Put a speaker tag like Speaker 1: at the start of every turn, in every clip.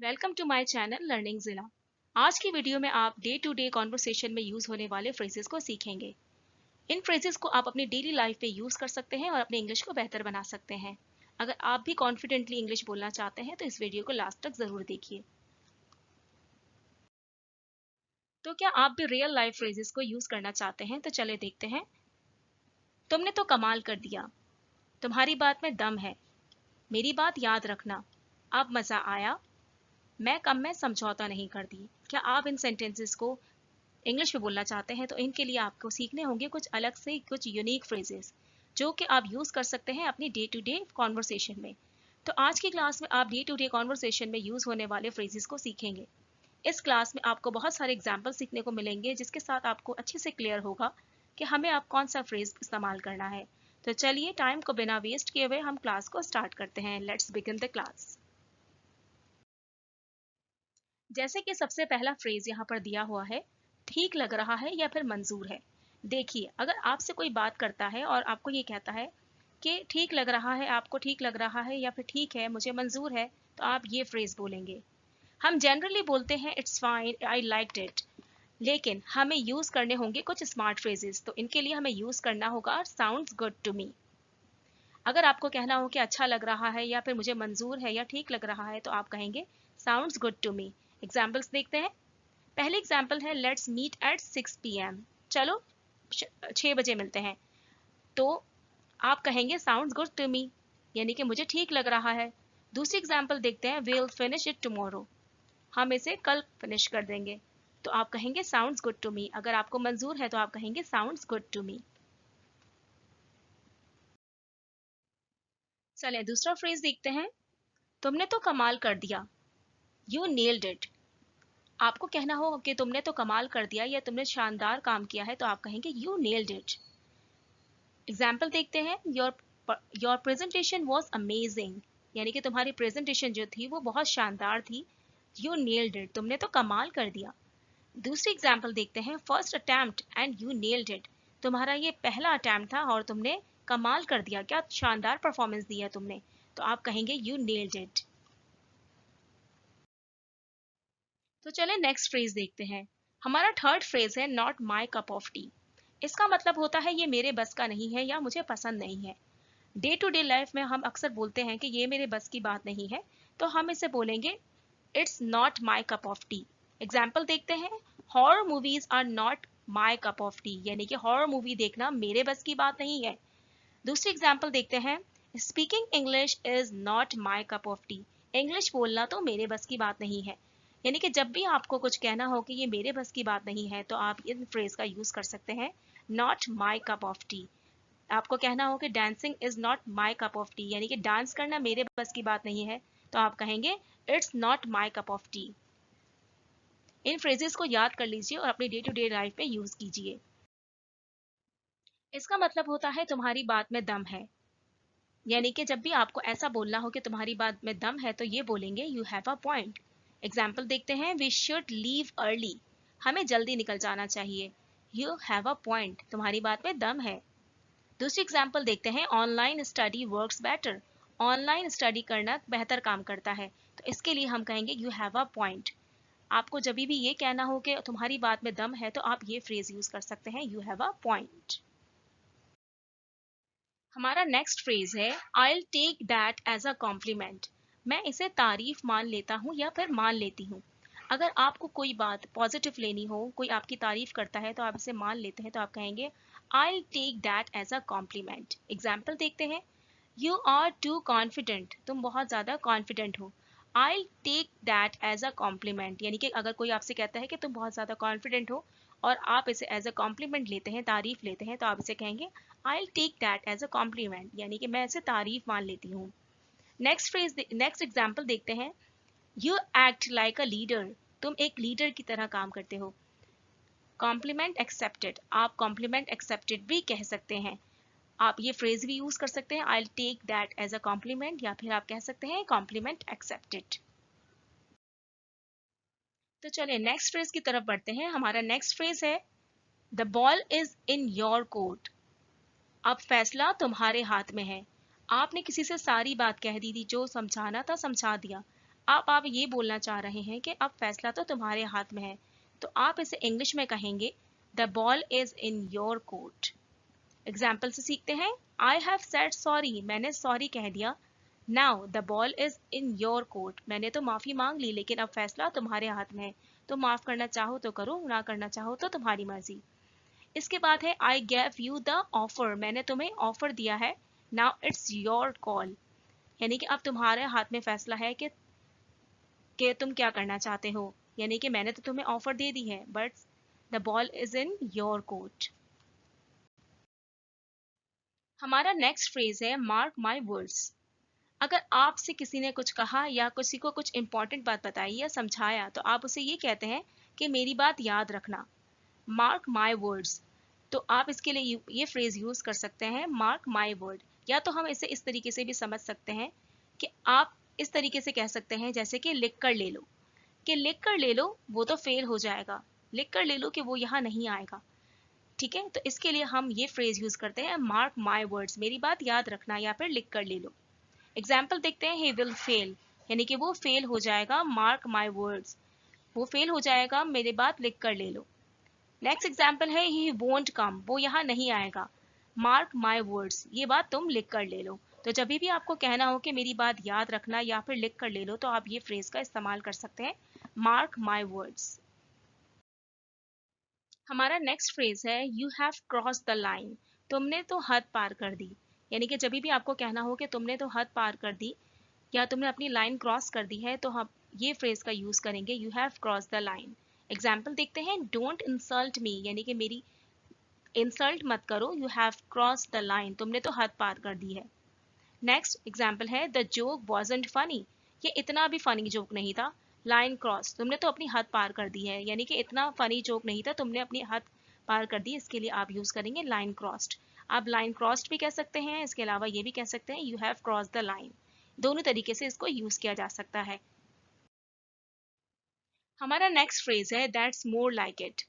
Speaker 1: Welcome to my channel learning जिला। आज की वीडियो में आप डे टू डे कॉन्वर्सेशन में यूज होने वाले फ्रेजेस को सीखेंगे। इन फ्रेजेस को आप अपनी डेली लाइफ में यूज कर सकते हैं और अपने इंग्लिश को बेहतर बना सकते हैं। अगर आप भी कॉन्फिडेंटली इंग्लिश बोलना चाहते हैं तो इस वीडियो को लास्ट तक जरूर देखिए। तो क्या आप भी रियल लाइफ फ्रेजेस को यूज करना चाहते हैं? तो चले देखते हैं। तुमने तो कमाल कर दिया। तुम्हारी बात में दम है। मेरी बात याद रखना। अब मजा आया। मैं कम में समझौता नहीं करती। क्या आप इन सेंटेंसेस को इंग्लिश में बोलना चाहते हैं तो इनके लिए आपको सीखने होंगे कुछ अलग से कुछ यूनिक फ्रेजेस जो कि आप यूज कर सकते हैं अपनी डे टू डे कॉन्वर्सेशन में। तो आज की क्लास में आप डे टू डे कॉन्वर्सेशन में यूज होने वाले फ्रेजेस को सीखेंगे। इस क्लास में आपको बहुत सारे एग्जाम्पल सीखने को मिलेंगे जिसके साथ आपको अच्छे से क्लियर होगा कि हमें आप कौन सा फ्रेज इस्तेमाल करना है। तो चलिए टाइम को बिना वेस्ट किए हुए हम क्लास को स्टार्ट करते हैं। Let's begin the class. जैसे कि सबसे पहला फ्रेज यहाँ पर दिया हुआ है, ठीक लग रहा है या फिर मंजूर है। देखिए, अगर आपसे कोई बात करता है और आपको ये कहता है कि ठीक लग रहा है, आपको ठीक लग रहा है या फिर ठीक है, मुझे मंजूर है, तो आप ये फ्रेज बोलेंगे। हम जनरली बोलते हैं it's fine, I liked it, लेकिन हमें यूज करने होंगे कुछ स्मार्ट फ्रेजेस। तो इनके लिए हमें यूज करना होगा साउंड्स गुड टू मी। अगर आपको कहना हो कि अच्छा लग रहा है या फिर मुझे मंजूर है या ठीक लग रहा है तो आप कहेंगे sounds good to me. Examples देखते हैं। पहले एग्जाम्पल है लेट्स मीट एट 6 PM। चलो 6 बजे मिलते हैं। तो आप कहेंगे साउंड्स गुड टू मी, यानी कि मुझे ठीक लग रहा है। दूसरी एग्जाम्पल देखते हैं वील फिनिश इट टुमारो। हम इसे कल फिनिश कर देंगे। तो आप कहेंगे साउंड्स गुड टू मी। अगर आपको मंजूर है तो आप कहेंगे साउंड्स गुड टू मी। चलिए दूसरा फ्रेज देखते हैं। तुमने तो कमाल कर दिया। You nailed it. आपको कहना हो कि तुमने तो कमाल कर दिया या तुमने शानदार काम किया है तो आप कहेंगे यू नेल्ड इट। एग्जाम्पल देखते हैं। योर प्रेजेंटेशन वॉज अमेजिंग, यानी कि तुम्हारी प्रेजेंटेशन जो थी वो बहुत शानदार थी। यू नेल्ड इट, तुमने तो कमाल कर दिया। दूसरी एग्जाम्पल देखते हैं। First attempt and you nailed it. तुम्हारा ये पहला अटेम्प्ट था और तुमने कमाल कर दिया, क्या शानदार परफॉर्मेंस दिया तुमने। तो आप कहेंगे यू नेल्ड इट। तो चले नेक्स्ट फ्रेज देखते हैं। हमारा थर्ड फ्रेज है not my cup of T. इसका मतलब होता है ये मेरे बस का नहीं है या मुझे पसंद नहीं है। डे टू डे लाइफ में हम अक्सर बोलते हैं कि ये मेरे बस की बात नहीं है, तो हम इसे बोलेंगे it's not my cup of tea. Example देखते हैं। Horror movies are not my cup of tea, यानी कि हॉरर मूवी देखना मेरे बस की बात नहीं है। दूसरी एग्जाम्पल देखते हैं। Speaking English is not my cup of T. English बोलना तो मेरे बस की बात नहीं है। यानी कि जब भी आपको कुछ कहना हो कि ये मेरे बस की बात नहीं है तो आप इन फ्रेज का यूज कर सकते हैं। Not my cup of T. आपको कहना हो कि dancing is not my cup of tea, यानी कि डांस करना मेरे बस की बात नहीं है, तो आप कहेंगे it's not my cup of T. In phrases को याद कर लीजिए और अपनी डे टू डे लाइफ में यूज कीजिए। इसका मतलब होता है तुम्हारी बात में दम है। यानी कि जब भी आपको ऐसा बोलना हो कि तुम्हारी बात में दम है तो ये बोलेंगे you have a point. Example देखते हैं। We should leave early. हमें जल्दी निकल जाना चाहिए। यू हैव अ पॉइंट, तुम्हारी बात में दम है। दूसरी एग्जाम्पल देखते हैं। Online study works better. Online study करना बेहतर काम करता है, तो इसके लिए हम कहेंगे यू हैव अ पॉइंट। आपको जब भी ये कहना हो कि तुम्हारी बात में दम है तो आप ये फ्रेज यूज कर सकते हैं, यू हैव अ पॉइंट। हमारा नेक्स्ट फ्रेज है I take that as a compliment. मैं इसे तारीफ मान लेता हूँ या फिर मान लेती हूँ। अगर आपको कोई बात पॉजिटिव लेनी हो, कोई आपकी तारीफ करता है तो आप इसे मान लेते हैं, तो आप कहेंगे I take that as a compliment. Example देखते हैं। You are too confident. तुम बहुत ज़्यादा कॉन्फिडेंट हो। I take that as a compliment, यानी कि अगर कोई आपसे कहता है कि तुम बहुत ज़्यादा कॉन्फिडेंट हो और आप इसे एज अ कॉम्प्लीमेंट लेते हैं, तारीफ लेते हैं, तो आप इसे कहेंगे I take that as a compliment, यानी कि मैं इसे तारीफ मान लेती हूँ। नेक्स्ट एग्जाम्पल देखते हैं। You act like a leader. तुम एक लीडर की तरह काम करते हो। कॉम्प्लीमेंट एक्सेप्टेड, आप कॉम्प्लीमेंट एक्सेप्टेड भी कह सकते हैं। आप ये फ्रेज भी यूज कर सकते हैं I take that as a compliment, या फिर आप कह सकते हैं कॉम्प्लीमेंट एक्सेप्टेड। तो चलिए नेक्स्ट फ्रेज की तरफ बढ़ते हैं। हमारा नेक्स्ट फ्रेज है the ball is in your court. अब फैसला तुम्हारे हाथ में है। आपने किसी से सारी बात कह दी थी, जो समझाना था समझा दिया। आप ये बोलना चाह रहे हैं कि अब फैसला तो तुम्हारे हाथ में है, तो आप इसे इंग्लिश में कहेंगे the ball is in your court. Example से सीखते हैं। आई हैव सेड सॉरी, मैंने सॉरी कह दिया। Now the ball is in your court, मैंने तो माफी मांग ली, लेकिन अब फैसला तुम्हारे हाथ में है। तो माफ करना चाहो तो करो, ना करना चाहो तो तुम्हारी मर्जी। इसके बाद है आई गैव यू द ऑफर, मैंने तुम्हें ऑफर दिया है। नाउ इट्स योर कॉल, यानी कि अब तुम्हारे हाथ में फैसला है कि तुम क्या करना चाहते हो। यानी कि मैंने तो तुम्हें ऑफर दे दी है, but the ball is in your court. हमारा नेक्स्ट फ्रेज है मार्क माई वर्ड्स। अगर आपसे किसी ने कुछ कहा या किसी को कुछ इंपॉर्टेंट बात बताई या समझाया, तो आप उसे ये कहते हैं कि मेरी बात याद रखना, मार्क माई वर्ड्स। तो आप इसके लिए ये फ्रेज यूज कर सकते हैं, मार्क माई वर्ड। या तो हम इसे इस तरीके से भी समझ सकते हैं कि आप इस तरीके से कह सकते हैं जैसे कि लिख कर ले लो, कि लिख कर ले लो वो तो फेल हो जाएगा, लिख कर ले लो कि वो यहाँ नहीं आएगा। ठीक है, तो इसके लिए हम ये फ्रेज यूज करते हैं, मार्क माई वर्ड्स, मेरी बात याद रखना, या फिर लिख कर ले लो। एग्जाम्पल देखते हैं, ही विल फेल, यानी कि वो फेल हो जाएगा, मार्क माई वर्ड्स, वो फेल हो जाएगा, मेरी बात लिख कर ले लो। नेक्स्ट एग्जाम्पल है, ही वोंट कम, वो यहाँ नहीं आएगा, मार्क माई वर्ड्स, ये बात तुम लिख कर ले लो। तो जब भी आपको कहना हो कि मेरी बात याद रखना या फिर लिख कर ले लो, तो आप ये फ्रेज का इस्तेमाल कर सकते हैं, मार्क माई वर्ड्स। हमारा नेक्स्ट फ्रेज है, you have cross the line, तुमने तो हद पार कर दी। यानी कि जब भी आपको कहना हो कि तुमने तो हद पार कर दी या तुमने अपनी लाइन क्रॉस कर दी है, तो हम ये फ्रेज का यूज करेंगे, you have cross the line. Example देखते हैं, डोंट इंसल्ट मी, यानी कि मेरी इंसल्ट मत करो, you have cross the line, तुमने तो हद पार कर दी है। नेक्स्ट एग्जाम्पल है, द जोक वॉजंट फनी, ये इतना भी फनी जोक नहीं था, लाइन क्रॉस, तुमने तो अपनी हद पार कर दी है, यानी कि इतना फनी जोक नहीं था, तुमने अपनी हद पार कर दी, इसके लिए आप यूज करेंगे लाइन क्रॉस्ड। आप लाइन क्रॉस्ड भी कह सकते हैं, इसके अलावा ये भी कह सकते हैं, you have cross the line. दोनों तरीके से इसको यूज किया जा सकता है। हमारा नेक्स्ट फ्रेज है, दैट्स मोर लाइक इट,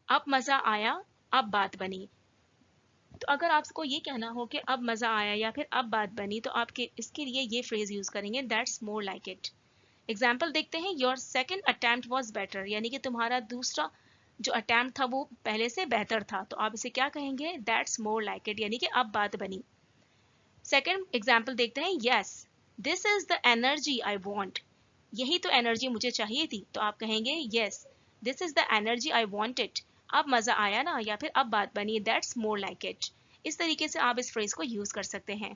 Speaker 1: अब मजा आया, अब बात बनी। तो अगर आपको ये कहना हो कि अब मजा आया या फिर अब बात बनी, तो आपके इसके लिए ये फ्रेज यूज करेंगे, that's more like it. Example देखते हैं, your second attempt was better, यानी कि तुम्हारा दूसरा जो अटेम्प्ट था वो पहले से बेहतर था, तो आप इसे क्या कहेंगे, दैट्स मोर लाइक इट, यानी कि अब बात बनी। सेकेंड एग्जाम्पल देखते हैं, yes this is the energy I want, यही तो एनर्जी मुझे चाहिए थी, तो आप कहेंगे, yes this is the energy I wanted, अब मजा आया ना, या फिर अब बात बनी, दैट्स मोर लाइक इट। इस तरीके से आप इस फ्रेज को यूज कर सकते हैं।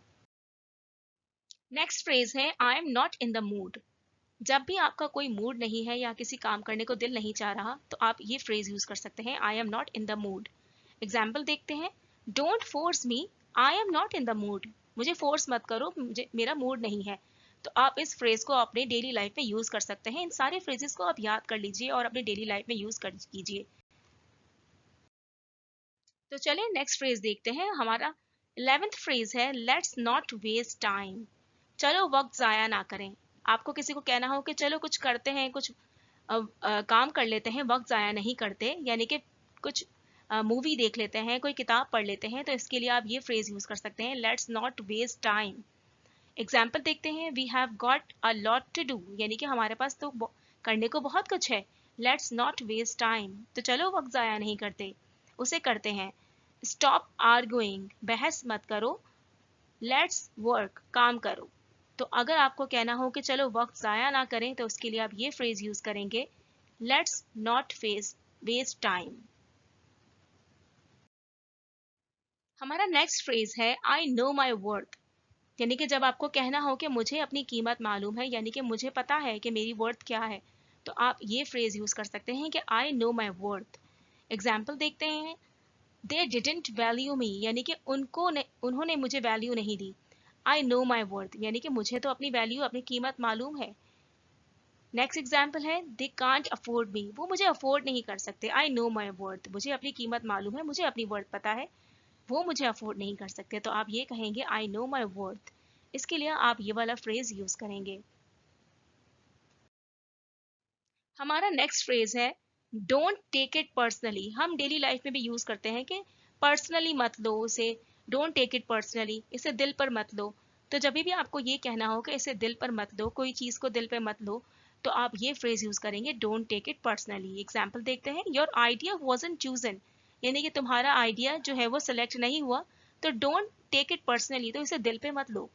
Speaker 1: नेक्स्ट फ्रेज है, I am not in the mood. जब भी आपका कोई मूड नहीं है या किसी काम करने को दिल नहीं चाह रहा, तो आप ये फ्रेज यूज कर सकते हैं, I am not in the mood. Example देखते हैं, don't force me, I am not in the mood, मुझे फोर्स मत करो, मुझे मेरा मूड नहीं है। तो आप इस फ्रेज को अपने डेली लाइफ में यूज कर सकते हैं, इन सारे फ्रेजेस को आप याद कर लीजिए और अपने डेली लाइफ में यूज कर कीजिए। तो चलिए नेक्स्ट फ्रेज देखते हैं, हमारा 11th फ्रेज है, लेट्स नॉट वेस्ट टाइम, चलो वक्त जाया ना करें। आपको किसी को कहना हो कि चलो कुछ करते हैं, कुछ काम कर लेते हैं, वक्त जाया नहीं करते, यानी कि कुछ मूवी देख लेते हैं, कोई किताब पढ़ लेते हैं, तो इसके लिए आप ये फ्रेज यूज कर सकते हैं, let's not waste time. Example देखते हैं, we have got a lot to do, यानी कि हमारे पास तो करने को बहुत कुछ है, लेट्स नॉट वेस्ट टाइम, तो चलो वक्त जाया नहीं करते, उसे करते हैं। स्टॉप आर्गुइंग, बहस मत करो, लेट्स वर्क, काम करो। तो अगर आपको कहना हो कि चलो वक्त ज़ाया ना करें, तो उसके लिए आप ये फ्रेज यूज करेंगे, लेट्स नॉट वेस्ट टाइम। हमारा नेक्स्ट फ्रेज है, आई नो माई वर्थ, यानी कि जब आपको कहना हो कि मुझे अपनी कीमत मालूम है, यानी कि मुझे पता है कि मेरी वर्थ क्या है, तो आप ये फ्रेज यूज कर सकते हैं कि I know my worth. Example देखते हैं, दे डिडंट वैल्यू मी, यानी कि उन्होंने मुझे वैल्यू नहीं दी। आई नो माई वर्थ, यानी कि मुझे तो अपनी वैल्यू, अपनी कीमत मालूम है। नेक्स्ट एग्जाम्पल है, दे कांट अफोर्ड मी, वो मुझे अफोर्ड नहीं कर सकते। आई नो माई वर्थ, मुझे अपनी कीमत मालूम है, मुझे अपनी वर्थ पता है, वो मुझे अफोर्ड नहीं कर सकते, तो आप ये कहेंगे, आई नो माई वर्थ। इसके लिए आप ये वाला फ्रेज यूज करेंगे। हमारा नेक्स्ट फ्रेज है, डोंट टेक इट पर्सनली, हम डेली लाइफ में भी यूज करते हैं कि पर्सनली मत लो उसे, डोंट टेक इट पर्सनली, इसे दिल पर मत लो। तो जब भी आपको ये कहना हो कि इसे दिल पर मत लो, कोई चीज को दिल पर मत लो, तो आप ये फ्रेज यूज करेंगे don't take it personally. Example देखते हैं, योर आइडिया वॉजंट चूजन, यानी कि तुम्हारा आइडिया जो है वो सिलेक्ट नहीं हुआ, तो डोंट टेक इट पर्सनली, तो इसे दिल पे मत लो।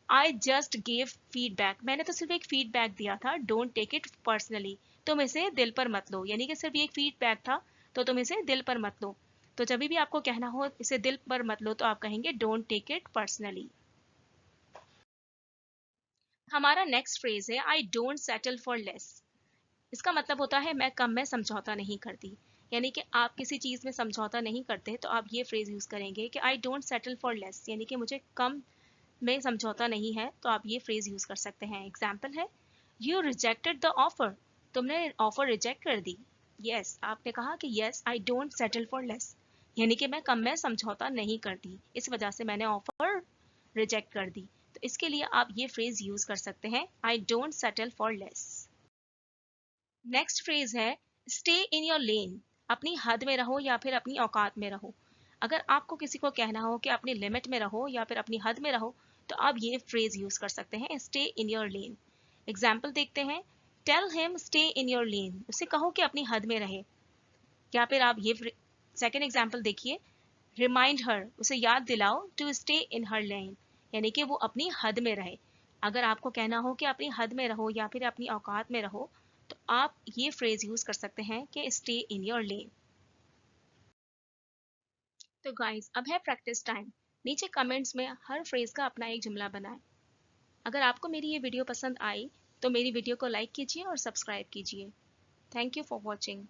Speaker 1: आई जस्ट गेव फीडबैक, मैंने तो सिर्फ एक फीडबैक दिया था, डोंट टेक इट पर्सनली, तुम इसे दिल पर मत लो, यानी कि सिर्फ ये एक फीडबैक था तो तुम इसे दिल पर मत लो। तो जब भी आपको कहना हो इसे दिल पर मत लो, तो आप कहेंगे डोंट टेक इट पर्सनली। हमारा नेक्स्ट फ्रेज है I don't settle for less. इसका मतलब होता है मैं कम में समझौता नहीं करती, यानी कि आप किसी चीज़ में समझौता नहीं करते, तो आप ये फ्रेज यूज़ करेंगे कि I don't settle for less, यानी कि मुझे कम में समझौता नहीं है, तो आप ये फ्रेज यूज़ कर सकते हैं। एग्जाम्पल है, यू रिजेक्टेड द ऑफर, तुमने ऑफर रिजेक्ट कर दी। यस, आपने कहा कि yes I don't settle for less, यानी कि मैं कम में समझौता नहीं करती, इस वजह से मैंने ऑफर रिजेक्ट कर दी। तो इसके लिए आप ये फ्रेज यूज़ कर सकते हैं, I don't settle for less. Next phrase है स्टे इन योर लेन, अपनी हद में रहो या फिर अपनी औकात में रहो। अगर आपको किसी को कहना हो कि अपनी लिमिट में रहो या फिर अपनी हद में रहो, तो आप ये फ्रेज यूज कर सकते हैं, stay in your lane. Example देखते हैं, tell him stay in your lane, उसे कहो कि अपनी हद में रहे। या फिर आप ये सेकेंड एग्जाम्पल देखिए, रिमाइंड हर, उसे याद दिलाओ टू स्टे इन हर लेन, यानी कि वो अपनी हद में रहे। अगर आपको कहना हो कि अपनी हद में रहो या फिर अपनी औकात में रहो, तो आप ये फ्रेज यूज कर सकते हैं कि स्टे इन योर लेन। तो गाइस, अब है प्रैक्टिस टाइम। नीचे कमेंट्स में हर फ्रेज का अपना एक जुमला बनाएं। अगर आपको मेरी ये वीडियो पसंद आई तो मेरी वीडियो को लाइक कीजिए और सब्सक्राइब कीजिए। Thank you for watching.